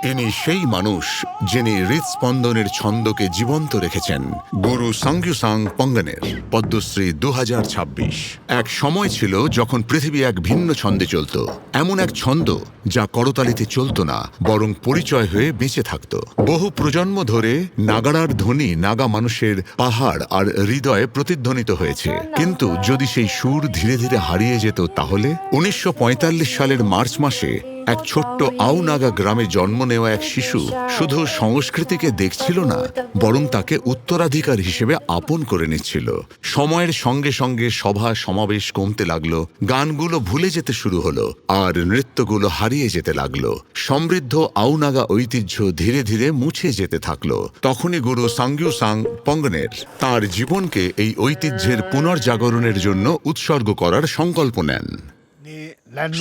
ইনি সেই মানুষ যিনি হৃৎস্পন্দনের ছন্দকে জীবন্ত রেখেছেন। গুরু সাংগ্যুসাং পঙ্গনের পদ্মশ্রী 2026। এক সময় ছিল যখন পৃথিবী এক ভিন্ন ছন্দে চলত, এমন এক ছন্দ যা করতালিতে চলত না, বরং পরিচয় হয়ে বেঁচে থাকত। বহু প্রজন্ম ধরে নাগাড়ার ধ্বনি নাগা মানুষের পাহাড় আর হৃদয়ে প্রতিধ্বনিত হয়েছে। কিন্তু যদি সেই সুর ধীরে ধীরে হারিয়ে যেত, তাহলে 1945 সালের মার্চ মাসে এক ছোট্ট আউনাগা গ্রামে জন্ম নেওয়া এক শিশু শুধু সংস্কৃতিকে দেখছিল না, বরং তাকে উত্তরাধিকার হিসেবে আপন করে নিচ্ছিল। সময়ের সঙ্গে সঙ্গে সভা সমাবেশ কমতে লাগলো, গানগুলো ভুলে যেতে শুরু হলো, আর নৃত্যগুলো হারিয়ে যেতে লাগলো। সমৃদ্ধ আউনাগা ঐতিহ্য ধীরে ধীরে মুছে যেতে থাকলো। তখনই গুরু সাংগ্যুসাং পঙ্গনের তার জীবনকে এই ঐতিহ্যের পুনর্জাগরণের জন্য উৎসর্গ করার সংকল্প নেন।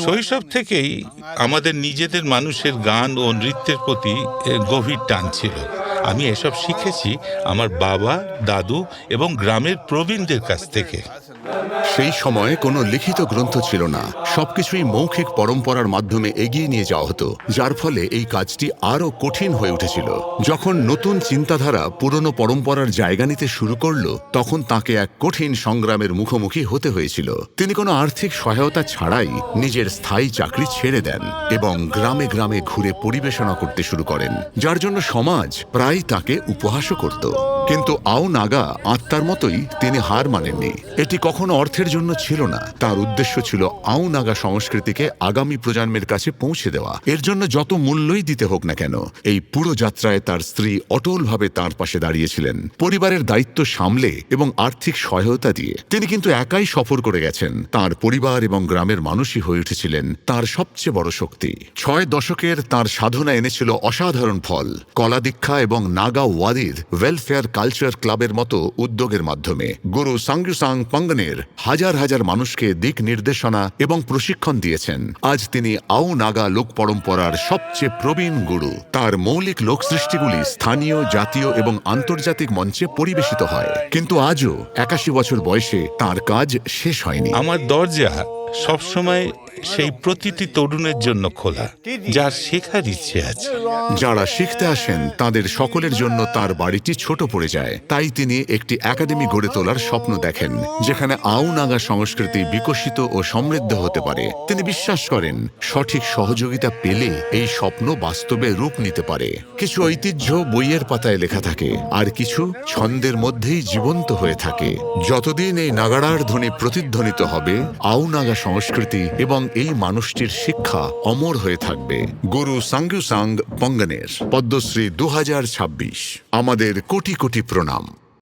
শৈশব থেকেই আমাদের নিজেদের মানুষের গান ও নৃত্যের প্রতি গভীর টান ছিল। আমি এসব শিখেছি আমার বাবা, দাদু এবং গ্রামের প্রবীণদের কাছ থেকে। সেই সময়ে কোনো লিখিত গ্রন্থ ছিল না, সবকিছুই মৌখিক পরম্পরার মাধ্যমে এগিয়ে নিয়ে যাওয়া হতো, যার ফলে এই কাজটি আরও কঠিন হয়ে উঠেছিল। যখন নতুন চিন্তাধারা পুরনো পরম্পরার জায়গা নিতে শুরু করল, তখন তাকে এক কঠিন সংগ্রামের মুখোমুখি হতে হয়েছিল। তিনি কোনো আর্থিক সহায়তা ছাড়াই নিজের স্থায়ী চাকরি ছেড়ে দেন এবং গ্রামে গ্রামে ঘুরে পরিবেশনা করতে শুরু করেন, যার জন্য সমাজ প্রায় তাকে উপহাসও করত। কিন্তু আউনাগা আত্মার মতোই তিনি হার মানেননি। এটি কখনো অর্থের জন্য ছিল না, তার উদ্দেশ্য ছিল আউনাগা সংস্কৃতিকে আগামী প্রজন্মের কাছে পৌঁছে দেওয়া। এর জন্য যত মূল্যই দিতে হোক না কেন, এই পুরো যাত্রায় তার স্ত্রী অটলভাবে তার পাশে দাঁড়িয়েছিলেন, পরিবারের দায়িত্ব সামলে এবং আর্থিক সহায়তা দিয়ে। তিনি কিন্তু একাই সফর করে গেছেন, তার পরিবার এবং গ্রামের মানুষই হয়ে উঠেছিলেন তার সবচেয়ে বড় শক্তি। 6 দশকের তার সাধনা এনেছিল অসাধারণ ফল। কলা দীক্ষা এবং নাগা ওয়াদির ওয়েলফেয়ার কালচার ক্লাবের মতো উদ্যোগের মাধ্যমে গুরু সাংগ্যুসাং পঙ্গনের হাজার হাজার মানুষকে দিক নির্দেশনা এবং প্রশিক্ষণ দিয়েছেন। আজ তিনি আউনাগা লোক পরম্পরার সবচেয়ে প্রবীণ গুরু। তার মৌলিক লোকসৃষ্টিগুলি স্থানীয়, জাতীয় এবং আন্তর্জাতিক মঞ্চে পরিবেশিত হয়। কিন্তু আজও 81 বছর বয়সে তার কাজ শেষ হয়নি। আমার দরজা সবসময় সেই প্রতিটি তরুণের জন্য খোলা, যার শেখার ইচ্ছে আছে। যারা শিখতে আসেন তাদের সকলের জন্য তার বাড়িটি ছোট পড়ে যায়। তাই তিনি একটি একাডেমি গড়ে তোলার স্বপ্ন দেখেন, যেখানে আউনাগা সংস্কৃতি বিকশিত ও সমৃদ্ধ হতে পারে। তিনি বিশ্বাস করেন সঠিক সহযোগিতা পেলে এই স্বপ্ন বাস্তবে রূপ নিতে পারে। কিছু ঐতিহ্য বইয়ের পাতায় লেখা থাকে, আর কিছু ছন্দের মধ্যেই জীবন্ত হয়ে থাকে। যতদিন এই নাগাড়ার ধ্বনি প্রতিধ্বনিত হবে, আউনাগা সংস্কৃতি এবং এই মানুষটির শিক্ষা অমর হয়ে থাকবে। গুরু সাংগ্যুসাং পঙ্গনের পদ্মশ্রী 2026। আমাদের কোটি কোটি প্রণাম।